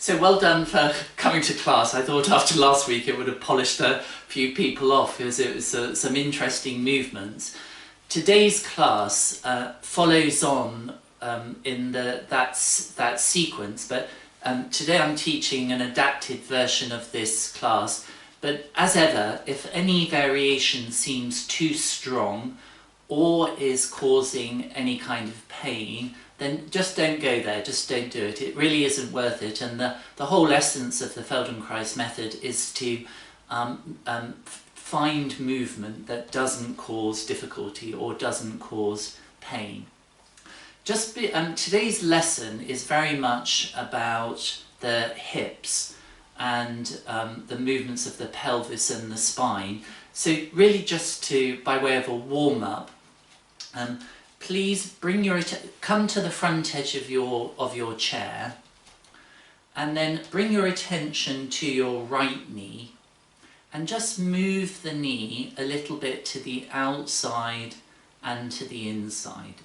So well done for coming to class. I thought after last week it would have polished a few people off because it was some interesting movements. Today's class follows on in that sequence, but today I'm teaching an adapted version of this class. But as ever, if any variation seems too strong or is causing any kind of pain, then just don't go there, just don't do it. It really isn't worth it. And the whole essence of the Feldenkrais method is to find movement that doesn't cause difficulty or doesn't cause pain. Today's lesson is very much about the hips and the movements of the pelvis and the spine. So really just by way of a warm-up, please come to the front edge of your chair, and then bring your attention to your right knee and just move the knee a little bit to the outside and to the inside.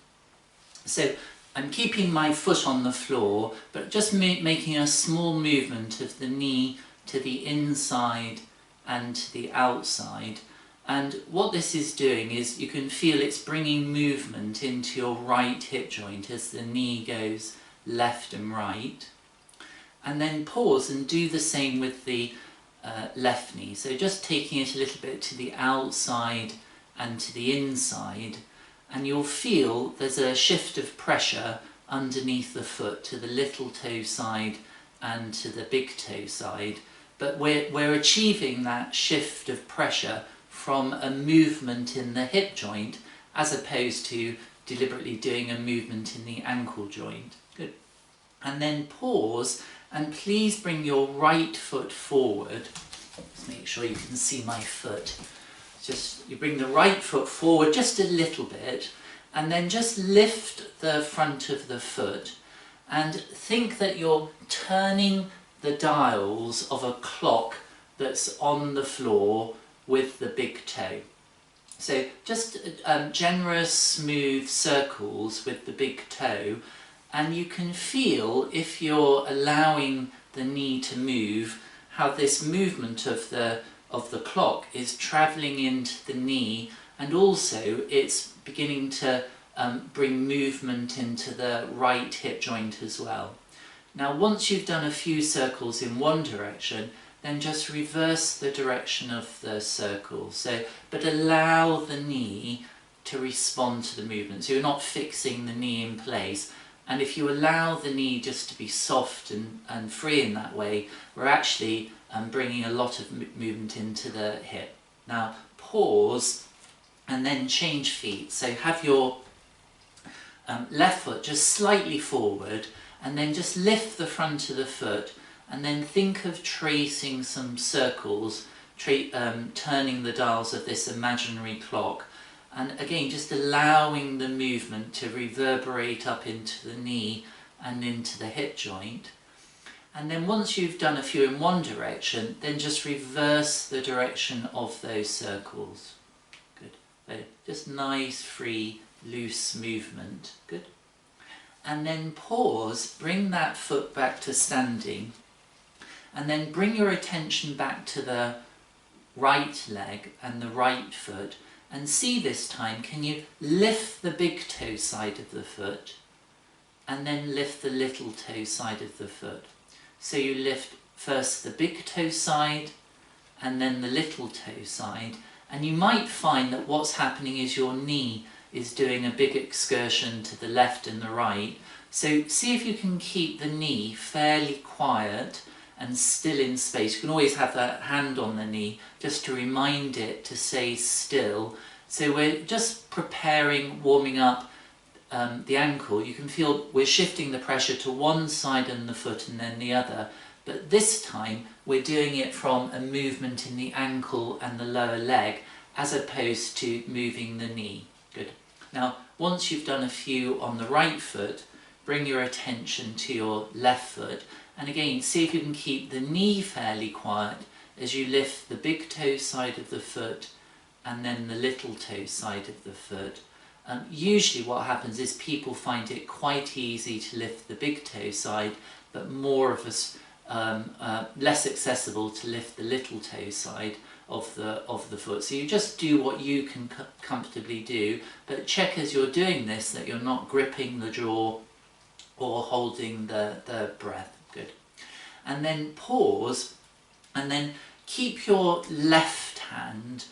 So I'm keeping my foot on the floor, but just making a small movement of the knee to the inside and to the outside. And what this is doing is you can feel it's bringing movement into your right hip joint as the knee goes left and right. And then pause and do the same with the left knee. So just taking it a little bit to the outside and to the inside. And you'll feel there's a shift of pressure underneath the foot to the little toe side and to the big toe side. But we're achieving that shift of pressure from a movement in the hip joint as opposed to deliberately doing a movement in the ankle joint. Good. And then pause and please bring your right foot forward. Just make sure you can see my foot. Just you bring the right foot forward just a little bit and then just lift the front of the foot and think that you're turning the dials of a clock that's on the floor with the big toe. So just generous smooth circles with the big toe, and you can feel, if you're allowing the knee to move, how this movement of the clock is travelling into the knee, and also it's beginning to bring movement into the right hip joint as well. Now once you've done a few circles in one direction, then just reverse the direction of the circle. But allow the knee to respond to the movement. So you're not fixing the knee in place. And if you allow the knee just to be soft and free in that way, we're actually bringing a lot of movement into the hip. Now pause and then change feet. So have your left foot just slightly forward and then just lift the front of the foot. And then think of tracing some circles, turning the dials of this imaginary clock. And again, just allowing the movement to reverberate up into the knee and into the hip joint. And then once you've done a few in one direction, then just reverse the direction of those circles. Good. Just nice, free, loose movement. Good. And then pause, bring that foot back to standing. And then bring your attention back to the right leg and the right foot, and see this time, can you lift the big toe side of the foot and then lift the little toe side of the foot. So you lift first the big toe side and then the little toe side, and you might find that what's happening is your knee is doing a big excursion to the left and the right. So see if you can keep the knee fairly quiet and still in space. You can always have that hand on the knee just to remind it to stay still. So we're just preparing, warming up the ankle. You can feel we're shifting the pressure to one side of the foot and then the other, but this time we're doing it from a movement in the ankle and the lower leg as opposed to moving the knee. Good. Now once you've done a few on the right foot, bring your attention to your left foot. And again, see if you can keep the knee fairly quiet as you lift the big toe side of the foot and then the little toe side of the foot. Usually what happens is people find it quite easy to lift the big toe side, but more of us less accessible to lift the little toe side of the foot. So you just do what you can comfortably do, but check as you're doing this that you're not gripping the jaw or holding the breath. Good. And then pause, and then keep your left hand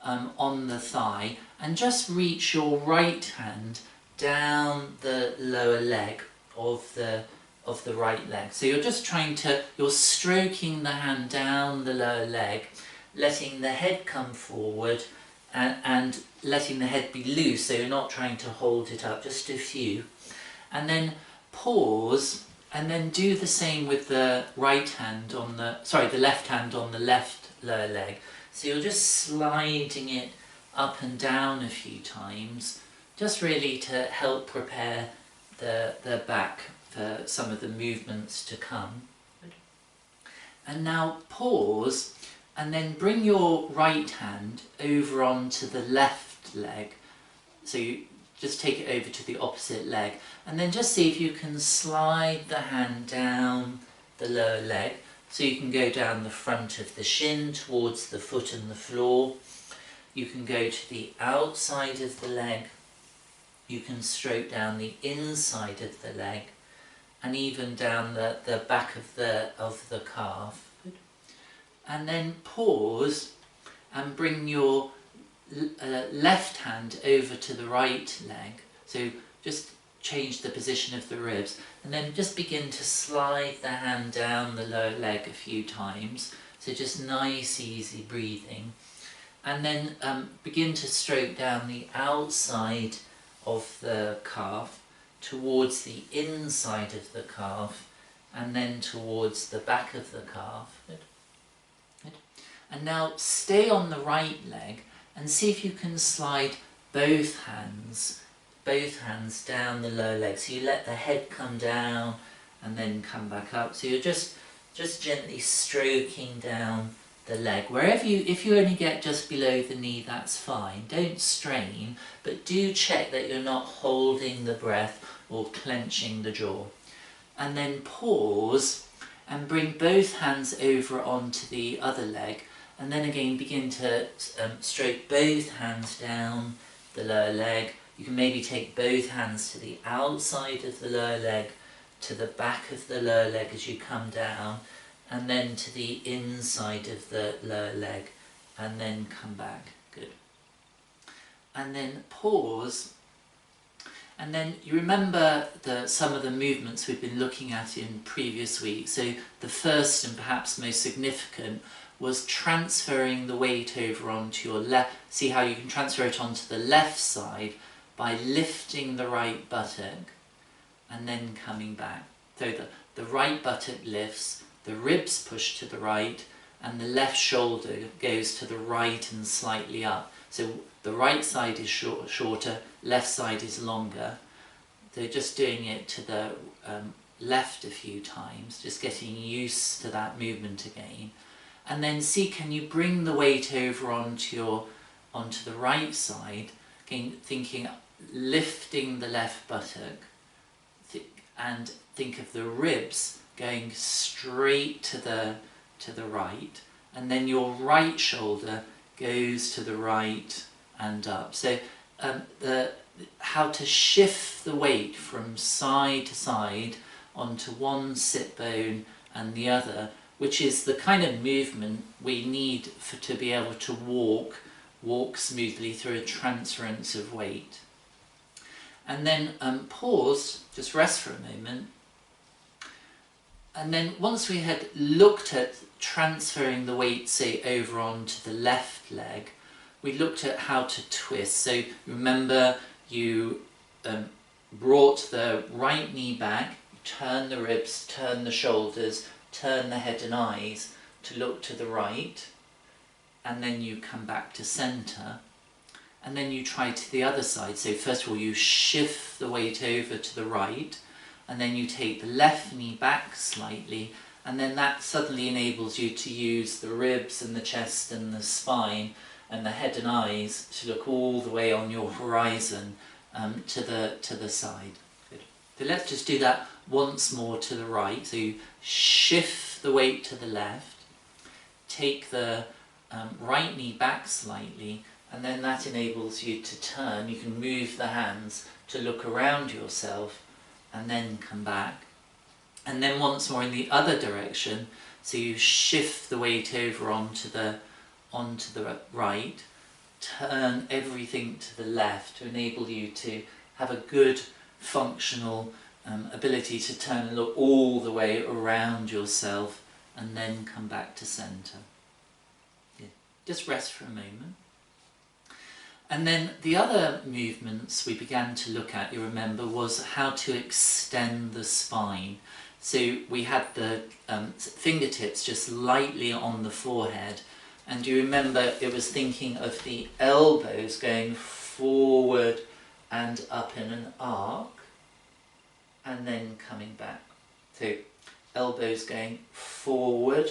on the thigh, and just reach your right hand down the lower leg of the right leg. So you're just you're stroking the hand down the lower leg, letting the head come forward and letting the head be loose, so you're not trying to hold it up, just a few. And then pause, and then do the same with the left hand on the left lower leg. So you're just sliding it up and down a few times, just really to help prepare the back for some of the movements to come. And now pause, and then bring your right hand over onto the left leg. So you just take it over to the opposite leg, and then just see if you can slide the hand down the lower leg, so you can go down the front of the shin towards the foot and the floor. You can go to the outside of the leg, you can stroke down the inside of the leg, and even down the back of the calf. And then pause and bring your left hand over to the right leg. So just change the position of the ribs, and then just begin to slide the hand down the lower leg a few times. So just nice, easy breathing. And then begin to stroke down the outside of the calf towards the inside of the calf, and then towards the back of the calf. Good. Good. And now stay on the right leg and see if you can slide both hands down the lower leg. So you let the head come down and then come back up. So you're just gently stroking down the leg. If you only get just below the knee, that's fine. Don't strain, but do check that you're not holding the breath or clenching the jaw. And then pause and bring both hands over onto the other leg, and then again begin to stroke both hands down the lower leg. You can maybe take both hands to the outside of the lower leg, to the back of the lower leg as you come down, and then to the inside of the lower leg, and then come back. Good. And then pause, and then you remember some of the movements we've been looking at in previous weeks. So the first and perhaps most significant was transferring the weight over onto your left. See how you can transfer it onto the left side by lifting the right buttock and then coming back. So the right buttock lifts, the ribs push to the right, and the left shoulder goes to the right and slightly up. So the right side is shorter, left side is longer. So just doing it to the left a few times, just getting used to that movement again. And then see, can you bring the weight over onto the right side, again thinking, lifting the left buttock, and think of the ribs going straight to the right, and then your right shoulder goes to the right and up. So how to shift the weight from side to side onto one sit bone and the other, which is the kind of movement we need to be able to walk smoothly through a transference of weight. And then pause, just rest for a moment. And then once we had looked at transferring the weight, say, over onto the left leg, we looked at how to twist. So remember, you brought the right knee back, turn the ribs, turn the shoulders, turn the head and eyes to look to the right, and then you come back to centre, and then you try to the other side. So first of all you shift the weight over to the right, and then you take the left knee back slightly, and then that suddenly enables you to use the ribs and the chest and the spine and the head and eyes to look all the way on your horizon to the side. Good. So let's just do that once more to the right. So you shift the weight to the left, take the right knee back slightly, and then that enables you to turn. You can move the hands to look around yourself and then come back. And then once more in the other direction, so you shift the weight over onto the right, turn everything to the left to enable you to have a good functional ability to turn and look all the way around yourself and then come back to centre. Yeah. Just rest for a moment. And then the other movements we began to look at, you remember, was how to extend the spine. So we had the fingertips just lightly on the forehead, and you remember it was thinking of the elbows going forward and up in an arc, and then coming back. So elbows going forward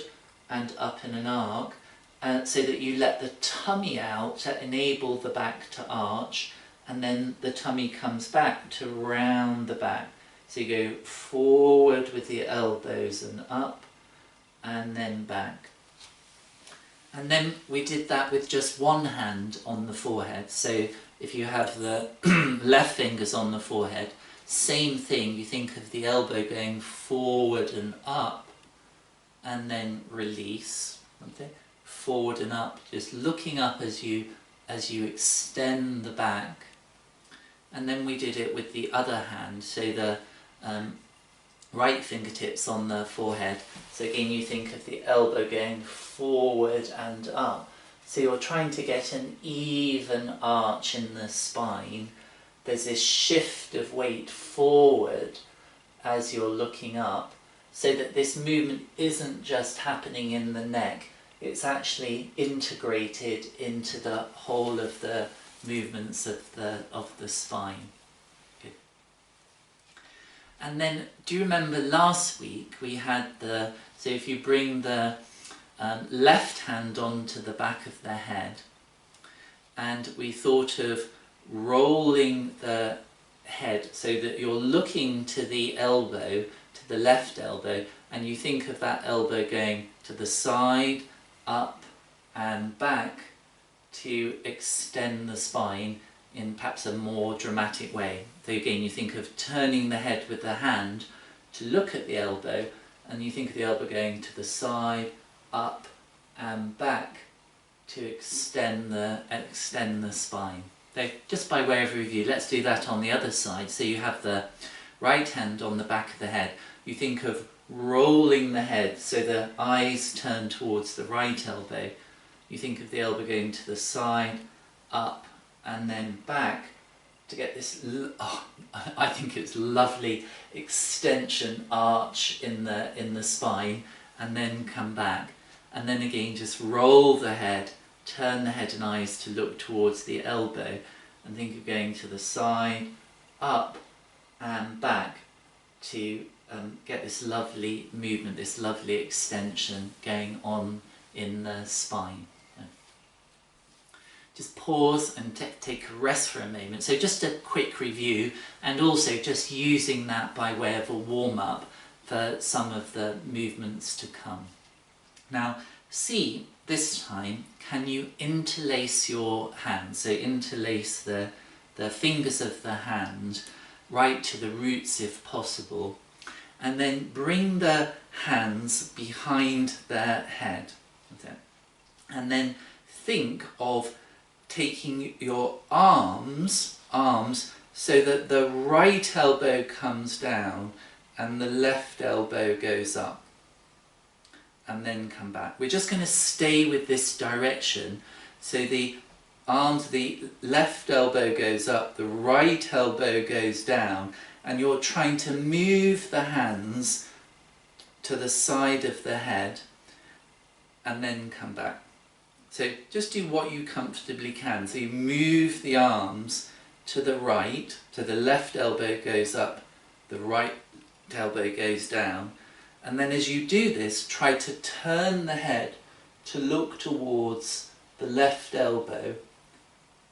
and up in an arc, so that you let the tummy out to enable the back to arch, and then the tummy comes back to round the back. So you go forward with the elbows and up, and then back. And then we did that with just one hand on the forehead. So if you have the left fingers on the forehead, same thing, you think of the elbow going forward and up, and then release. Okay? Forward and up, just looking up as you extend the back. And then we did it with the other hand, so the right fingertips on the forehead. So again, you think of the elbow going forward and up. So you're trying to get an even arch in the spine. There's this shift of weight forward as you're looking up, so that this movement isn't just happening in the neck, it's actually integrated into the whole of the movements of the spine. Good. And then, do you remember last week we had so if you bring the left hand onto the back of the head, and we thought of rolling the head so that you're looking to the elbow, to the left elbow, and you think of that elbow going to the side, up and back to extend the spine in perhaps a more dramatic way. So again, you think of turning the head with the hand to look at the elbow, and you think of the elbow going to the side, up and back to extend the spine. So just by way of review, let's do that on the other side. So you have the right hand on the back of the head. You think of rolling the head so the eyes turn towards the right elbow. You think of the elbow going to the side, up and then back to get this, I think it's lovely extension arch in the spine, and then come back. And then again just roll the head, turn the head and eyes to look towards the elbow, and think of going to the side, up and back to get this lovely movement, this lovely extension going on in the spine. Just pause and take a rest for a moment. So just a quick review, and also just using that by way of a warm-up for some of the movements to come. Now, see, this time, can you interlace your hands? So interlace the fingers of the hand right to the roots if possible, and then bring the hands behind their head. Okay. And then think of taking your arms so that the right elbow comes down and the left elbow goes up, and then come back. We're just going to stay with this direction. So the arms, the left elbow goes up, the right elbow goes down, and you're trying to move the hands to the side of the head and then come back. So just do what you comfortably can. So you move the arms to the right, so the left elbow goes up, the right elbow goes down, and then as you do this, try to turn the head to look towards the left elbow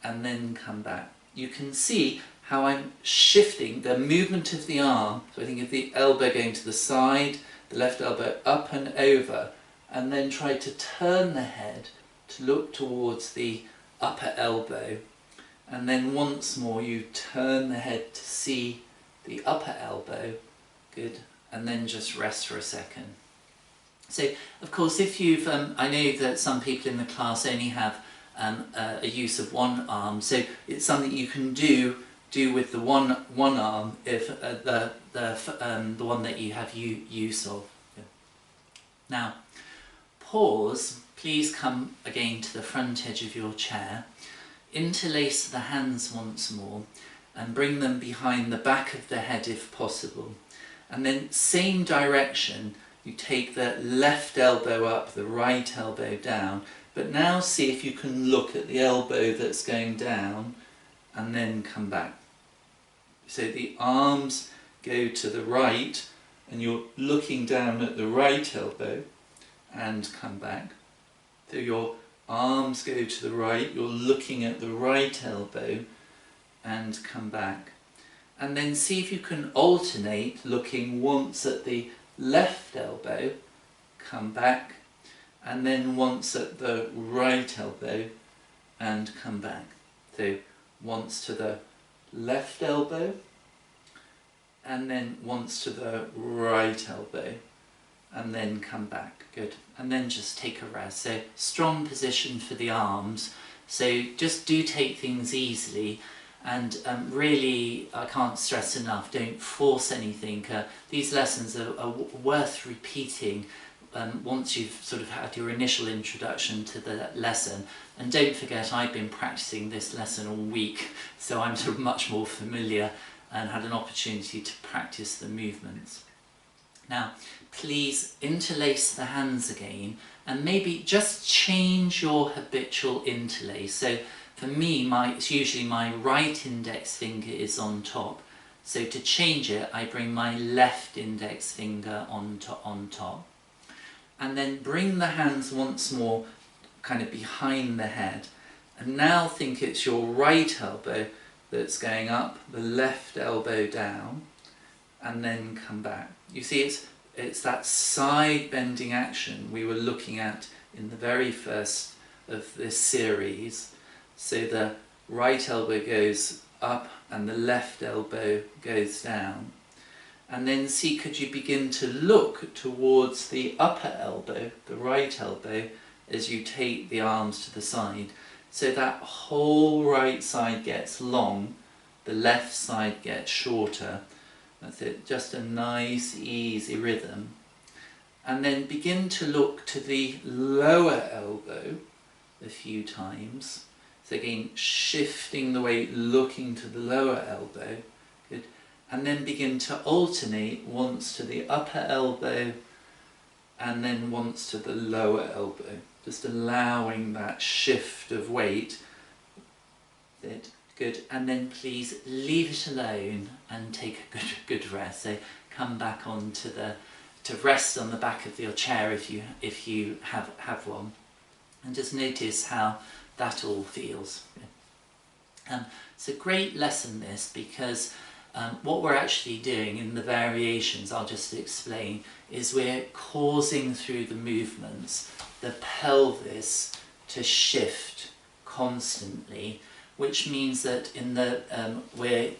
and then come back. You can see how I'm shifting the movement of the arm. So I think of the elbow going to the side, the left elbow up and over, and then try to turn the head to look towards the upper elbow. And then once more you turn the head to see the upper elbow. Good. And then just rest for a second. So, of course, if you've, I know that some people in the class only have a use of one arm, so it's something you can do with the one arm if the one that you have use of. Yeah. Now, pause. Please come again to the front edge of your chair. Interlace the hands once more and bring them behind the back of the head if possible. And then same direction, you take the left elbow up, the right elbow down, but now see if you can look at the elbow that's going down and then come back. So the arms go to the right and you're looking down at the right elbow and come back. So your arms go to the right, you're looking at the right elbow and come back. And then see if you can alternate looking once at the left elbow, come back, and then once at the right elbow and come back. So once to the left elbow and then once to the right elbow and then come back. Good. And then just take a rest. So strong position for the arms. So just do take things easily. And really, I can't stress enough, don't force anything. These lessons are worth repeating once you've sort of had your initial introduction to the lesson. And don't forget, I've been practicing this lesson all week, so I'm sort of much more familiar and had an opportunity to practice the movements. Now, please interlace the hands again, and maybe just change your habitual interlace. So, for me, it's usually my right index finger is on top. So to change it, I bring my left index finger on top. And then bring the hands once more kind of behind the head. And now think it's your right elbow that's going up, the left elbow down, and then come back. You see, it's that side bending action we were looking at in the very first of this series. So the right elbow goes up and the left elbow goes down. And then see, could you begin to look towards the upper elbow, the right elbow, as you take the arms to the side. So that whole right side gets long, the left side gets shorter. That's it, just a nice easy rhythm. And then begin to look to the lower elbow a few times. So again, shifting the weight, looking to the lower elbow. Good. And then begin to alternate once to the upper elbow and then once to the lower elbow. Just allowing that shift of weight. Good. And then please leave it alone and take a good rest. So come back on to rest on the back of your chair if you have one. And just notice how that all feels. It's a great lesson, this, because what we're actually doing in the variations, I'll just explain, is we're causing through the movements the pelvis to shift constantly, which means that we're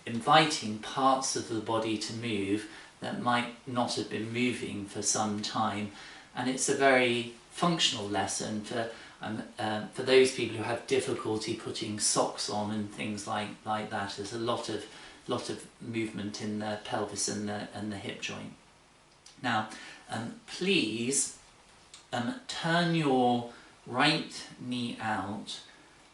inviting parts of the body to move that might not have been moving for some time, and it's a very functional lesson for those people who have difficulty putting socks on and things like that. There's a lot of movement in the pelvis and the hip joint. Now, please turn your right knee out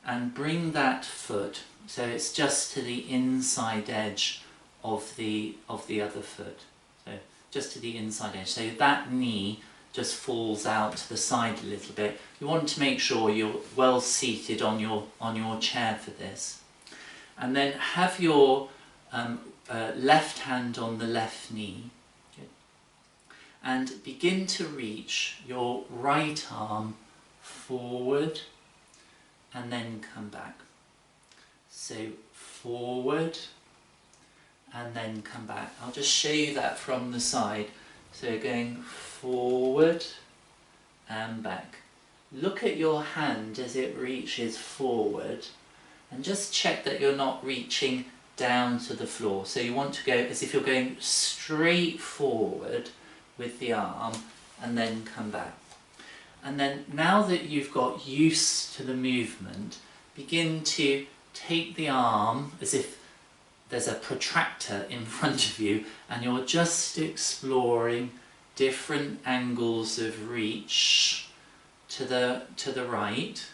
and bring that foot so it's just to the inside edge of the other foot. So just to the inside edge. So that knee just falls out to the side a little bit. You want to make sure you're well seated on your chair for this. And then have your left hand on the left knee. Good. And begin to reach your right arm forward and then come back. So forward, and then come back. I'll just show you that from the side. So going forward and back. Look at your hand as it reaches forward, and just check that you're not reaching down to the floor. So you want to go as if you're going straight forward with the arm, and then come back. And then now that you've got used to the movement, begin to take the arm as if there's a protractor in front of you, and you're just exploring different angles of reach to the right.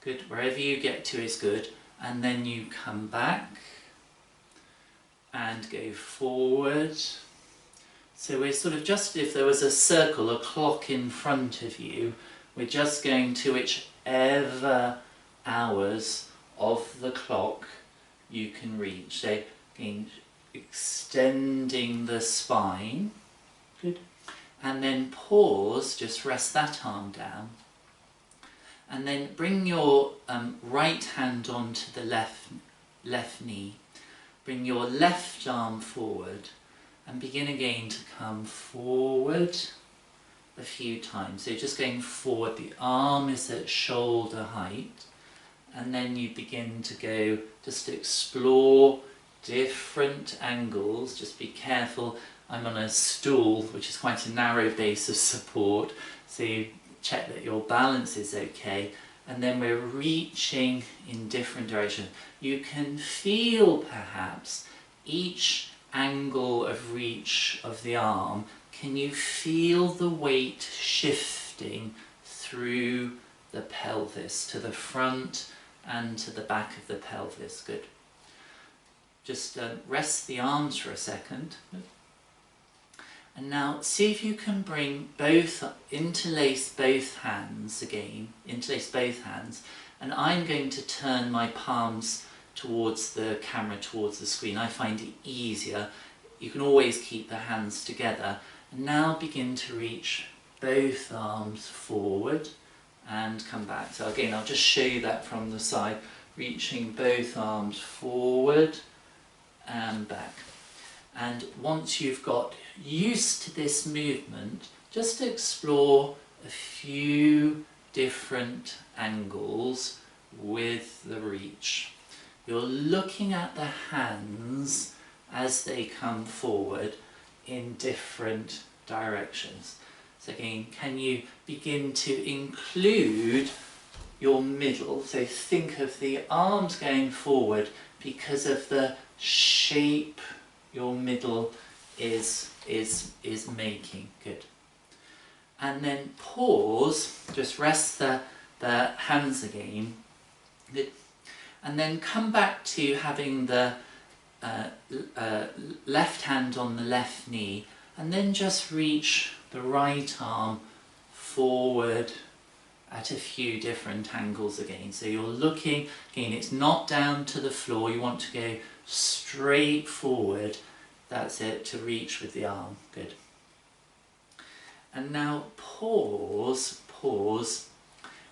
Good, wherever you get to is good. And then you come back and go forward. So we're sort of just, if there was a circle, a clock in front of you, we're just going to whichever hours of the clock you can reach. So again, extending the spine. Good. And then pause, just rest that arm down. And then bring your right hand onto the left knee. Bring your left arm forward and begin again to come forward a few times. So just going forward, the arm is at shoulder height, and then you begin to go, just explore different angles. Just be careful, I'm on a stool which is quite a narrow base of support, so you check that your balance is okay, and then we're reaching in different directions. You can feel perhaps each angle of reach of the arm. Can you feel the weight shifting through the pelvis to the front and to the back of the pelvis? Good. Just rest the arms for a second. And now see if you can bring both, interlace both hands again, interlace both hands, and I'm going to turn my palms towards the camera, towards the screen. I find it easier. You can always keep the hands together. And now begin to reach both arms forward and come back. So again, I'll just show you that from the side, reaching both arms forward and back. And once you've got used to this movement, just explore a few different angles with the reach. You're looking at the hands as they come forward in different directions. So again, can you begin to include your middle? So think of the arms going forward because of the shape your middle is making. Good. And then pause, just rest the hands again. Good. And then come back to having the left hand on the left knee, and then just reach the right arm forward at a few different angles again. So you're looking, again, it's not down to the floor, you want to go straight forward. That's it, to reach with the arm. Good. And now pause,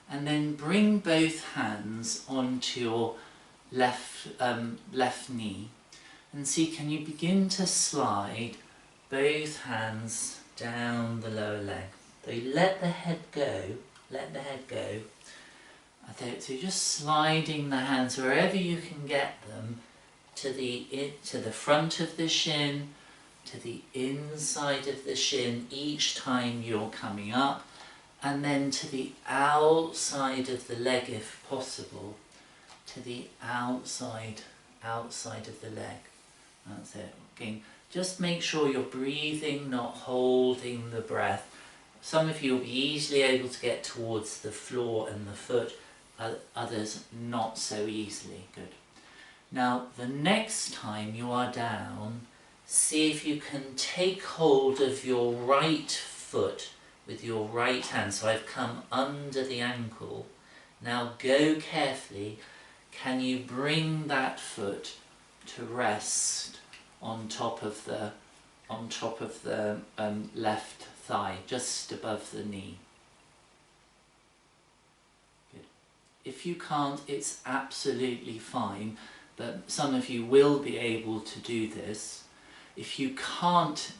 and then bring both hands onto your left knee, and see, can you begin to slide both hands down the lower leg. So you let the head go, So you're just sliding the hands wherever you can get them to the front of the shin, to the inside of the shin each time you're coming up, and then to the outside of the leg if possible, to the outside of the leg. That's it. Again, just make sure you're breathing, not holding the breath. Some of you will be easily able to get towards the floor and the foot, others not so easily. Good. Now, the next time you are down, see if you can take hold of your right foot with your right hand. So I've come under the ankle. Now go carefully. Can you bring that foot to rest on top of the left thigh, just above the knee? Good. If you can't, it's absolutely fine, but some of you will be able to do this. If you can't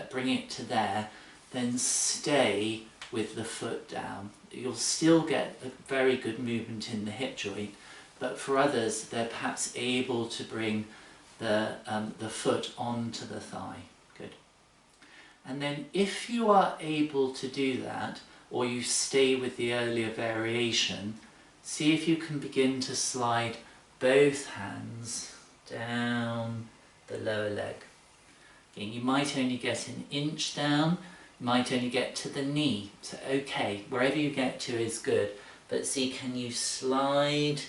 bring it to there, then stay with the foot down. You'll still get a very good movement in the hip joint, but for others they're perhaps able to bring the foot onto the thigh. Good. And then if you are able to do that, or you stay with the earlier variation, see if you can begin to slide both hands down the lower leg. Again, you might only get an inch down, you might only get to the knee, so okay, wherever you get to is good, but see, can you slide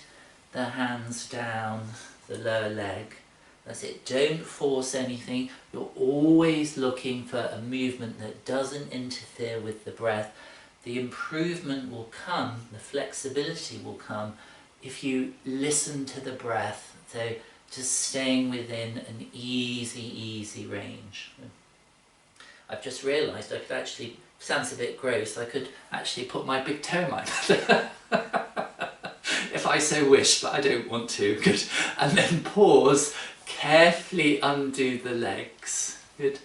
the hands down the lower leg? That's it, don't force anything, you're always looking for a movement that doesn't interfere with the breath. The improvement will come, the flexibility will come, if you listen to the breath, so just staying within an easy range. I've just realised I could actually, sounds a bit gross, I could actually put my big toe in my mouth. If I so wish, but I don't want to. Good. And then pause, carefully undo the legs. Good.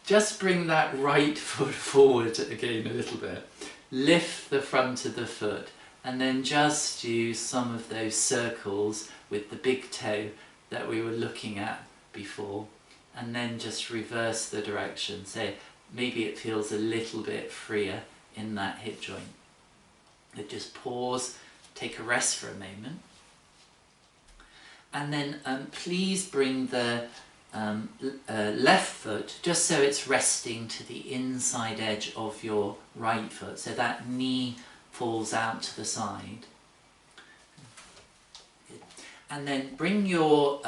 Just bring that right foot forward again a little bit. Lift the front of the foot and then just do some of those circles with the big toe that we were looking at before, and then just reverse the direction. So maybe it feels a little bit freer in that hip joint. So just pause, take a rest for a moment, and then please bring the left foot just so it's resting to the inside edge of your right foot, so that knee falls out to the side. And then bring your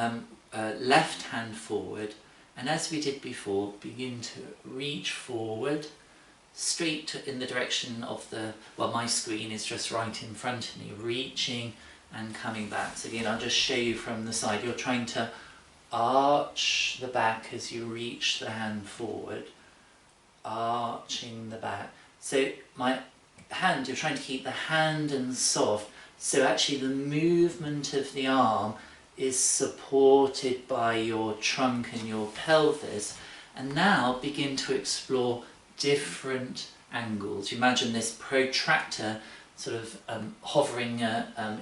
left hand forward, and as we did before, begin to reach forward straight in the direction of the, well, my screen is just right in front of me, reaching and coming back. So again, I'll just show you from the side. You're trying to arch the back as you reach the hand forward, arching the back. So my hand, you're trying to keep the hand and soft, so actually the movement of the arm is supported by your trunk and your pelvis. And now begin to explore different angles. You imagine this protractor sort of hovering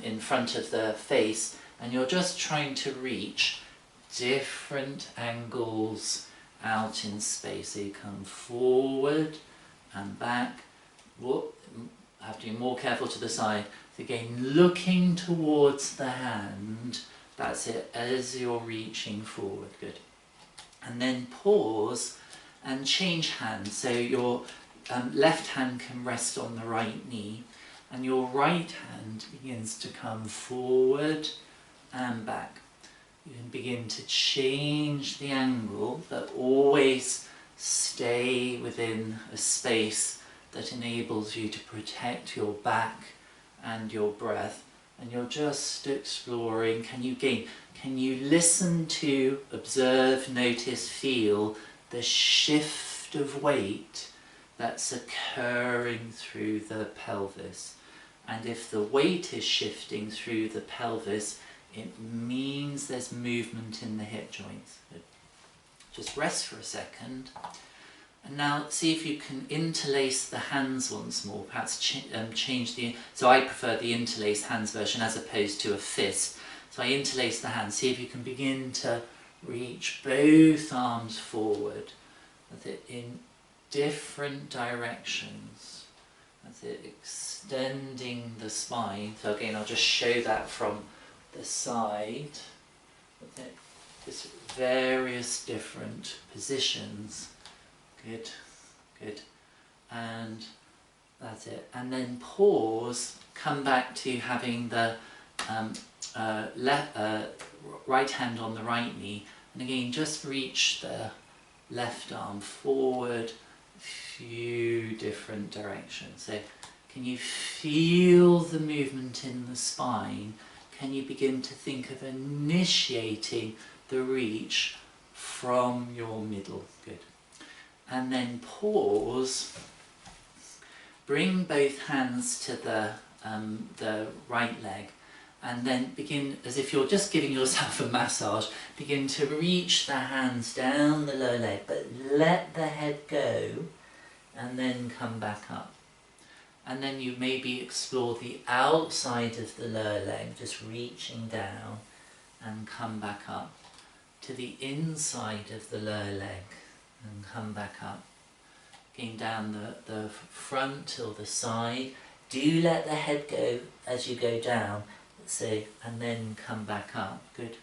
in front of the face, and you're just trying to reach different angles out in space. So you come forward and back. Whoop, have to be more careful to the side. So again, looking towards the hand, that's it, as you're reaching forward. Good. And then pause and change hands. So your left hand can rest on the right knee, and your right hand begins to come forward and back. You can begin to change the angle, but always stay within a space that enables you to protect your back and your breath. And you're just exploring, can you listen to, observe, notice, feel the shift of weight that's occurring through the pelvis. And if the weight is shifting through the pelvis, it means there's movement in the hip joints. Just rest for a second. And now see if you can interlace the hands once more, perhaps change the, so I prefer the interlace hands version as opposed to a fist. So I interlace the hands, see if you can begin to reach both arms forward, that's it, in different directions. That's it, extending the spine. So again, I'll just show that from the side. That's it, just various different positions. Good, good, and that's it. And then pause, come back to having the right hand on the right knee, and again just reach the left arm forward, a few different directions. So can you feel the movement in the spine? Can you begin to think of initiating the reach from your middle? Good. And then pause, bring both hands to the right leg, and then begin, as if you're just giving yourself a massage, begin to reach the hands down the lower leg, but let the head go and then come back up. And then you maybe explore the outside of the lower leg, just reaching down and come back up to the inside of the lower leg and come back up. Going down the front or the side. Do let the head go as you go down. So, and then come back up. Good.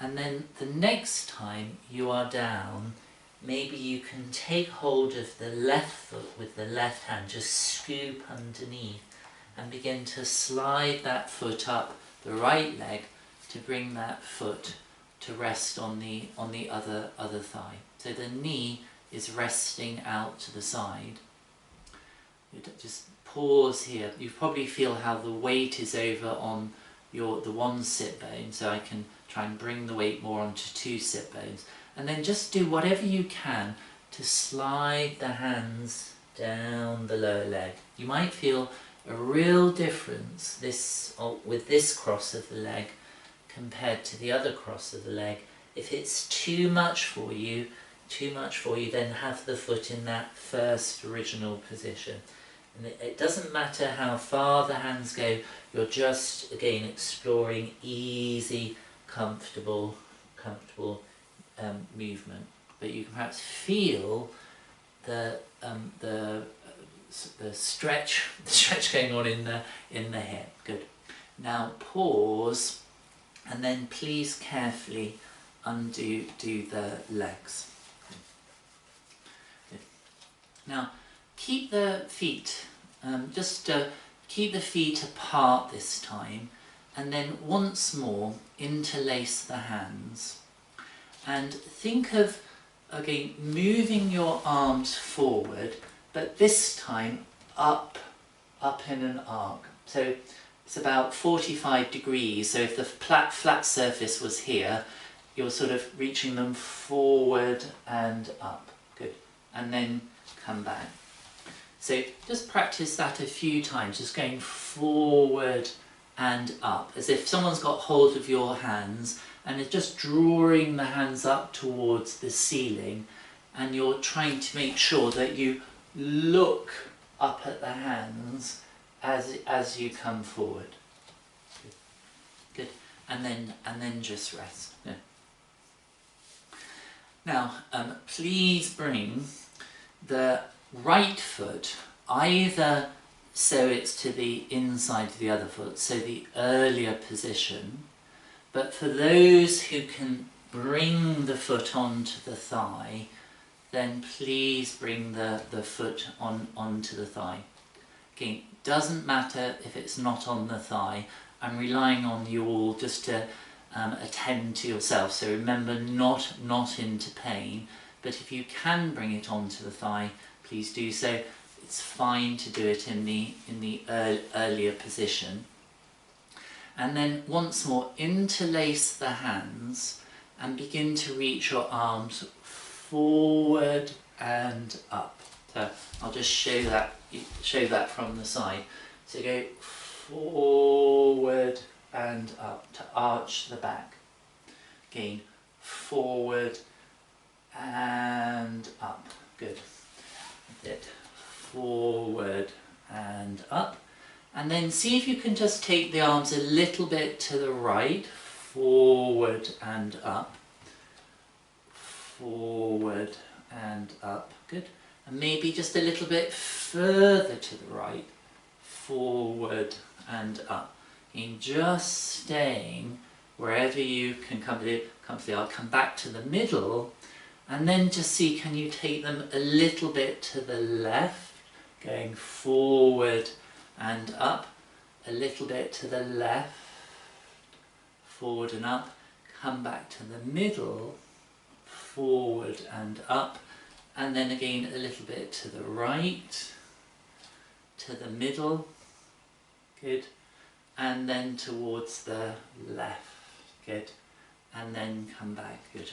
And then the next time you are down, maybe you can take hold of the left foot with the left hand, just scoop underneath and begin to slide that foot up the right leg to bring that foot to rest on the other thigh. So the knee is resting out to the side. You just pause here. You probably feel how the weight is over on the one sit bone, so I can try and bring the weight more onto two sit bones. And then just do whatever you can to slide the hands down the lower leg. You might feel a real difference with this cross of the leg compared to the other cross of the leg. If it's too much for you, then have the foot in that first original position. And it doesn't matter how far the hands go, you're just, again, exploring easy, comfortable movement. But you can perhaps feel the stretch going on in the hip. Good. Now pause, and then please carefully do the legs. Good. Now keep the feet, keep the feet apart this time, and then once more interlace the hands. And think of, again, moving your arms forward, but this time up in an arc. So it's about 45 degrees, so if the flat surface was here, you're sort of reaching them forward and up. Good. And then come back. So just practice that a few times, just going forward and up, as if someone's got hold of your hands and is just drawing the hands up towards the ceiling, and you're trying to make sure that you look up at the hands as you come forward. Good. And then just rest. Good. Now please bring the right foot either so it's to the inside of the other foot, so the earlier position, but for those who can bring the foot onto the thigh, then please bring the foot onto the thigh. Again, doesn't matter if it's not on the thigh. I'm relying on you all just to attend to yourself, so remember, not into pain, but if you can bring it onto the thigh, please do so. It's fine to do it in the earlier position. And then once more, interlace the hands and begin to reach your arms forward and up. So I'll just show that from the side. So go forward and up to arch the back. Again, forward and up. Good. That's it. Forward and up. And then see if you can just take the arms a little bit to the right. Forward and up. Forward and up. Good. And maybe just a little bit further to the right. Forward and up. And just staying wherever you can comfortably. I'll come back to the middle, and then just see, can you take them a little bit to the left, going forward and up, a little bit to the left, forward and up, come back to the middle, forward and up, and then again a little bit to the right, to the middle, good, and then towards the left, good, and then come back, good.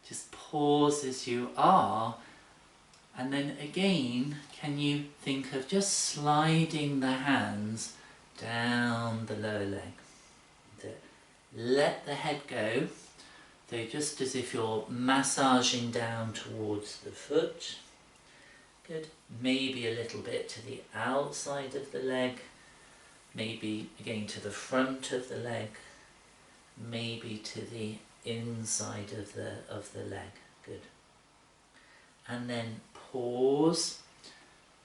Just pause as you are, and then again, can you think of just sliding the hands down the lower leg. Let the head go, so just as if you're massaging down towards the foot. Good. Maybe a little bit to the outside of the leg, maybe again to the front of the leg, maybe to the inside of the leg. Good. And then pause,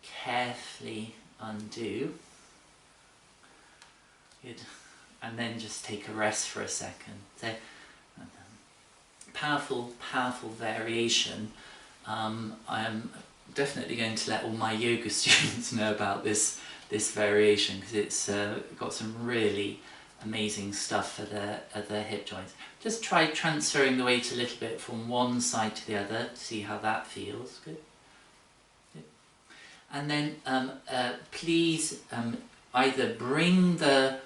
carefully undo. Good. And then just take a rest for a second. So powerful variation. I am definitely going to let all my yoga students know about this variation, because it's got some really amazing stuff for their hip joints. Just try transferring the weight a little bit from one side to the other, see how that feels. Good. Good. And then please either bring the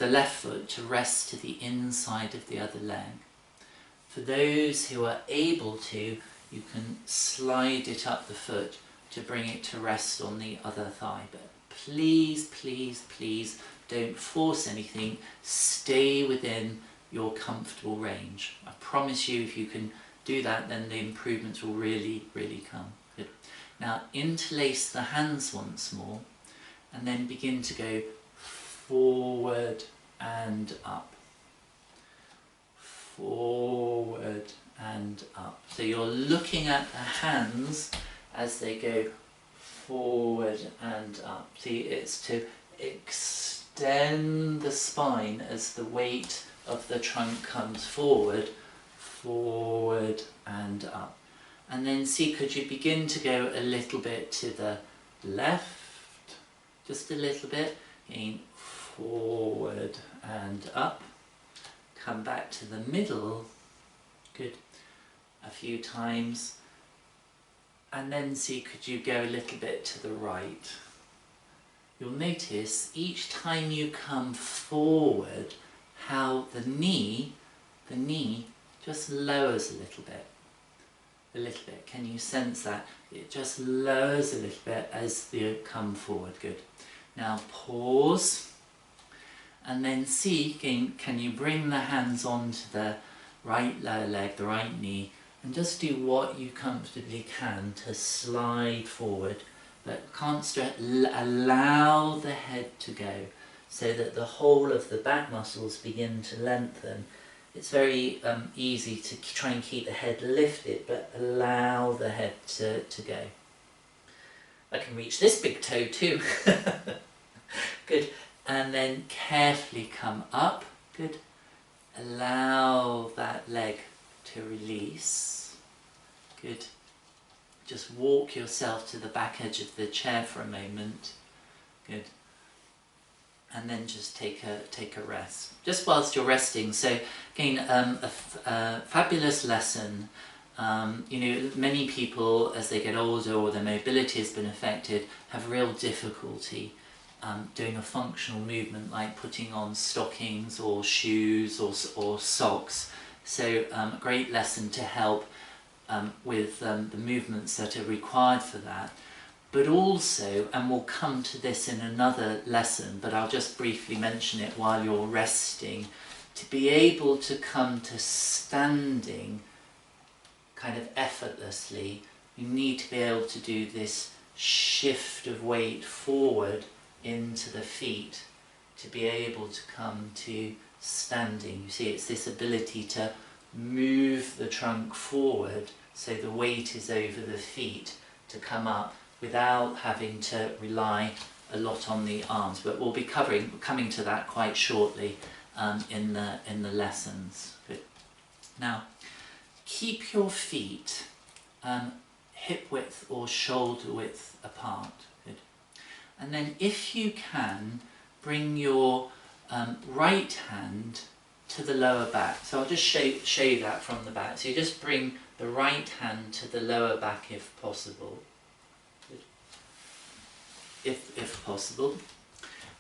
left foot to rest to the inside of the other leg. For those who are able to, you can slide it up the foot to bring it to rest on the other thigh. But please, please, please don't force anything. Stay within your comfortable range. I promise you, if you can do that, then the improvements will really, really come. Good. Now interlace the hands once more, and then begin to go forward and up. Forward and up. So you're looking at the hands as they go forward and up. See, it's to extend the spine as the weight of the trunk comes forward, forward and up. And then see, could you begin to go a little bit to the left, just a little bit, again, forward and up. Come back to the middle, good, a few times, and then see, could you go a little bit to the right. You'll notice each time you come forward how the knee just lowers a little bit. Can you sense that? It just lowers a little bit as you come forward. Good. Now pause. And then see, again, can you bring the hands onto the right lower leg, the right knee, and just do what you comfortably can to slide forward, but can't stretch. Allow the head to go so that the whole of the back muscles begin to lengthen. It's very easy to try and keep the head lifted, but allow the head to go. I can reach this big toe too. Good. And then carefully come up. Good. Allow that leg to release. Good. Just walk yourself to the back edge of the chair for a moment. Good. And then just take a rest. Just whilst you're resting. So again, a fabulous lesson. You know, many people as they get older or their mobility has been affected have real difficulty doing a functional movement like putting on stockings or shoes or socks. So a great lesson to help with the movements that are required for that. But also, and we'll come to this in another lesson, but I'll just briefly mention it while you're resting, to be able to come to standing kind of effortlessly, you need to be able to do this shift of weight forward into the feet to be able to come to standing. You see, it's this ability to move the trunk forward so the weight is over the feet to come up without having to rely a lot on the arms. But we'll be coming to that quite shortly in the lessons. Good. Now, keep your feet hip width or shoulder width apart. Good. And then if you can, bring your right hand to the lower back. So I'll just show you that from the back. So you just bring the right hand to the lower back if possible. Good. If possible.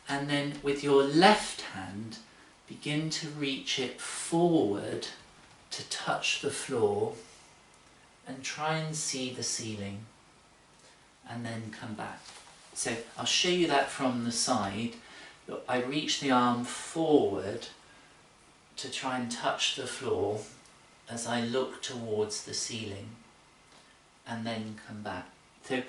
And then with your left hand, begin to reach it forward to touch the floor and try and see the ceiling. And then come back. So I'll show you that from the side. I reach the arm forward to try and touch the floor as I look towards the ceiling, and then come back. So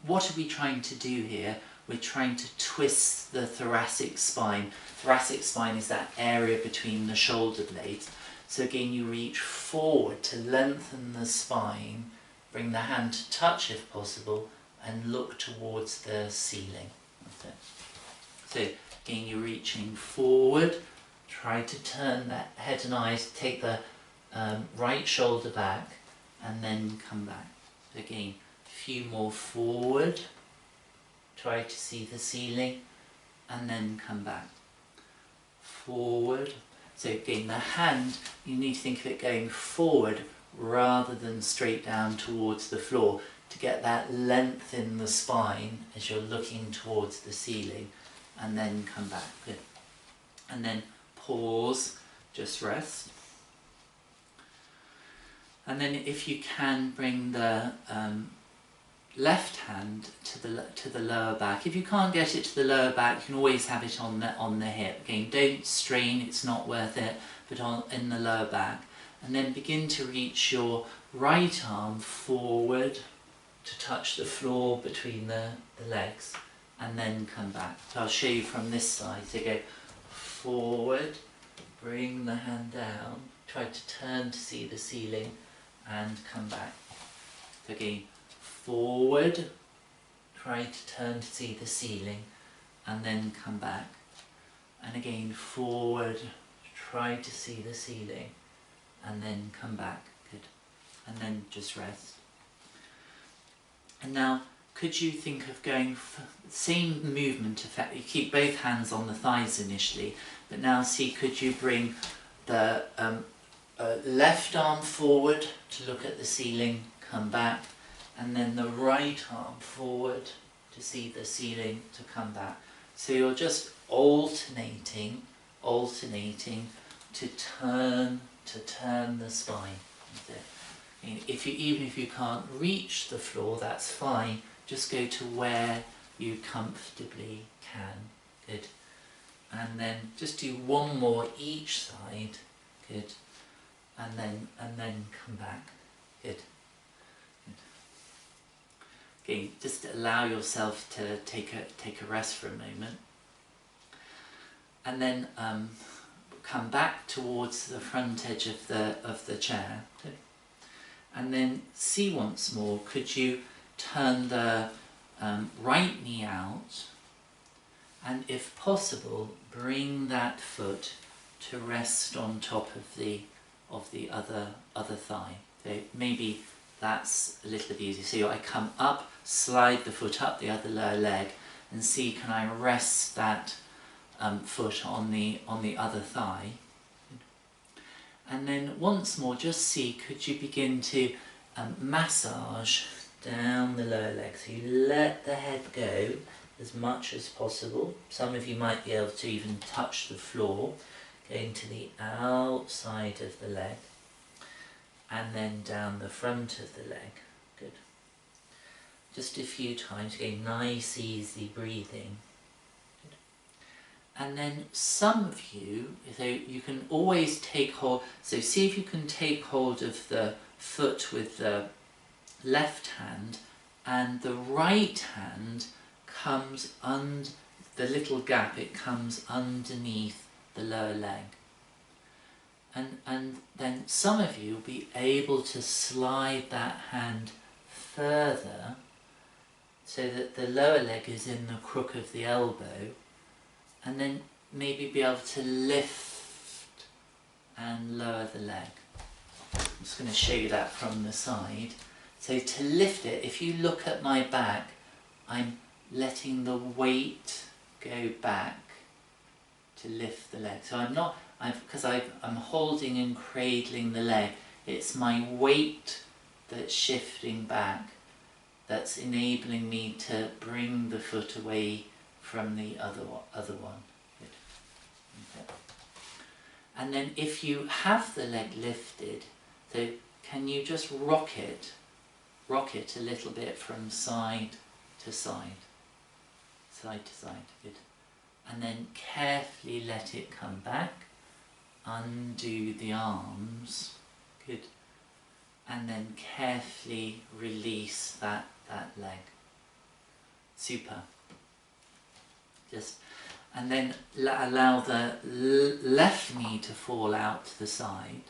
what are we trying to do here? We're trying to twist the thoracic spine. Thoracic spine is that area between the shoulder blades. So again, you reach forward to lengthen the spine, bring the hand to touch if possible, and look towards the ceiling. That's it. So again, you're reaching forward, try to turn that head and eyes, take the right shoulder back, and then come back. So again, a few more forward, try to see the ceiling, and then come back. Forward. So again, the hand, you need to think of it going forward rather than straight down towards the floor to get that length in the spine as you're looking towards the ceiling, and then come back. Good. And then pause, just rest. And then if you can, bring the left hand to the lower back. If you can't get it to the lower back, you can always have it on the hip. Again, don't strain, it's not worth it, but in the lower back. And then begin to reach your right arm forward to touch the floor between the legs, and then come back. So I'll show you from this side. So go forward, bring the hand down, try to turn to see the ceiling, and come back. So again, forward, try to turn to see the ceiling, and then come back. And again, forward, try to see the ceiling, and then come back. Good. And then just rest. And now, could you think of going for the same movement effect? You keep both hands on the thighs initially, but now see, could you bring the left arm forward to look at the ceiling, come back, and then the right arm forward to see the ceiling, to come back. So you're just alternating to turn the spine. Even if you can't reach the floor, that's fine. Just go to where you comfortably can. Good. And then just do one more each side. Good. And then come back. Good. Okay, just allow yourself to take a rest for a moment, and then come back towards the front edge of the chair. Good. And then see once more, could you turn the right knee out, and if possible, bring that foot to rest on top of the other thigh. So maybe that's a little bit easier. So I come up, slide the foot up the other lower leg, and see, can I rest that foot on the other thigh. And then once more, just see, could you begin to massage down the lower leg. So you let the head go as much as possible. Some of you might be able to even touch the floor, going to the outside of the leg, and then down the front of the leg. Good. Just a few times, again, nice, easy breathing. And then some of you, so you can always take hold, so see if you can take hold of the foot with the left hand, and the right hand comes under the little gap, it comes underneath the lower leg. And then some of you will be able to slide that hand further so that the lower leg is in the crook of the elbow, and then maybe be able to lift and lower the leg. I'm just going to show you that from the side. So to lift it, if you look at my back, I'm letting the weight go back to lift the leg. So I'm not, because I'm holding and cradling the leg, it's my weight that's shifting back that's enabling me to bring the foot away from the other one. Good. Okay. And then if you have the leg lifted, so can you just rock it a little bit from side to side, side to side. Good. and then carefully let it come back. Undo the arms, good, and then carefully release that leg. Super. Just, and then allow the left knee to fall out to the side.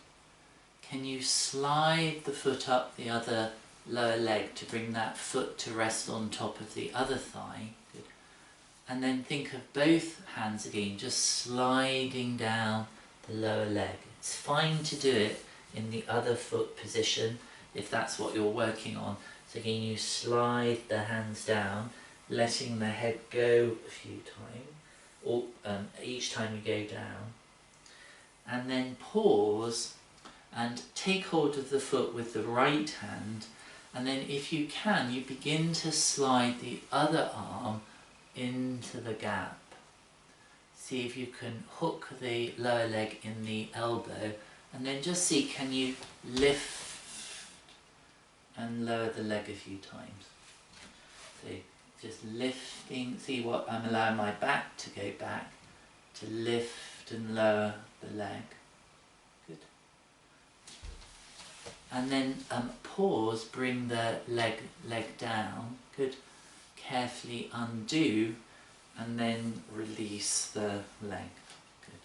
Can you slide the foot up the other lower leg to bring that foot to rest on top of the other thigh? Good. And then think of both hands again, just sliding down the lower leg. It's fine to do it in the other foot position if that's what you're working on. So again, you slide the hands down, letting the head go a few times, or each time you go down. And then pause and take hold of the foot with the right hand, and then if you can, you begin to slide the other arm into the gap. See if you can hook the lower leg in the elbow, and then just see, can you lift and lower the leg a few times. So just lifting, see what I'm allowing my back to go back, to lift and lower the leg. Good. And then pause, bring the leg down. Good. Carefully undo and then release the leg. Good.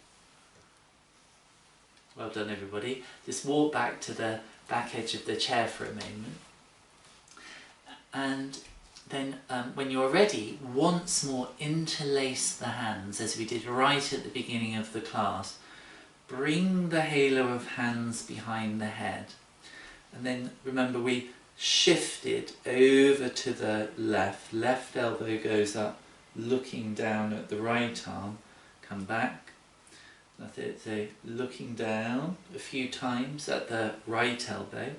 Well done, everybody. Just walk back to the back edge of the chair for a moment. And then when you're ready, once more interlace the hands as we did right at the beginning of the class. Bring the halo of hands behind the head. And then remember, we shifted over to the left. Left elbow goes up, looking down at the right arm. Come back. That's it. So looking down a few times at the right elbow.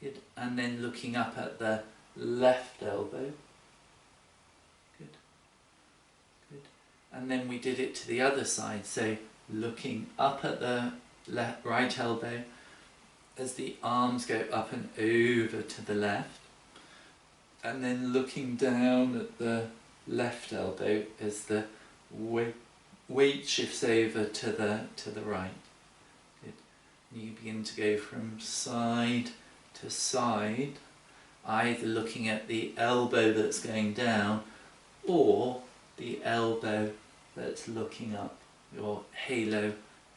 Good. And then looking up at the left elbow. Good. Good. And then we did it to the other side. So looking up at the right elbow as the arms go up and over to the left. And then looking down at the left elbow as the weight shifts over to the right. Good. And you begin to go from side to side, either looking at the elbow that's going down or the elbow that's looking up, your halo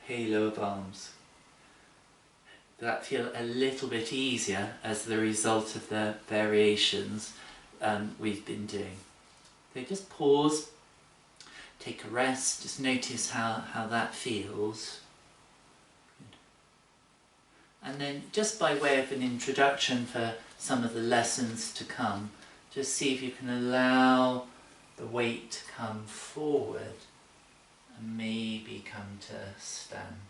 of arms. That feel a little bit easier as the result of the variations we've been doing. So just pause, take a rest, just notice how that feels. And then just by way of an introduction for some of the lessons to come, just see if you can allow the weight to come forward and maybe come to stand.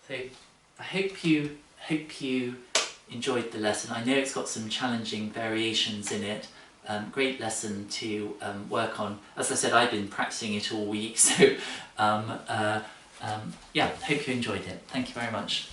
Good. So I hope you enjoyed the lesson. I know it's got some challenging variations in it. Great lesson to work on. As I said, I've been practicing it all week, so yeah, hope you enjoyed it. Thank you very much.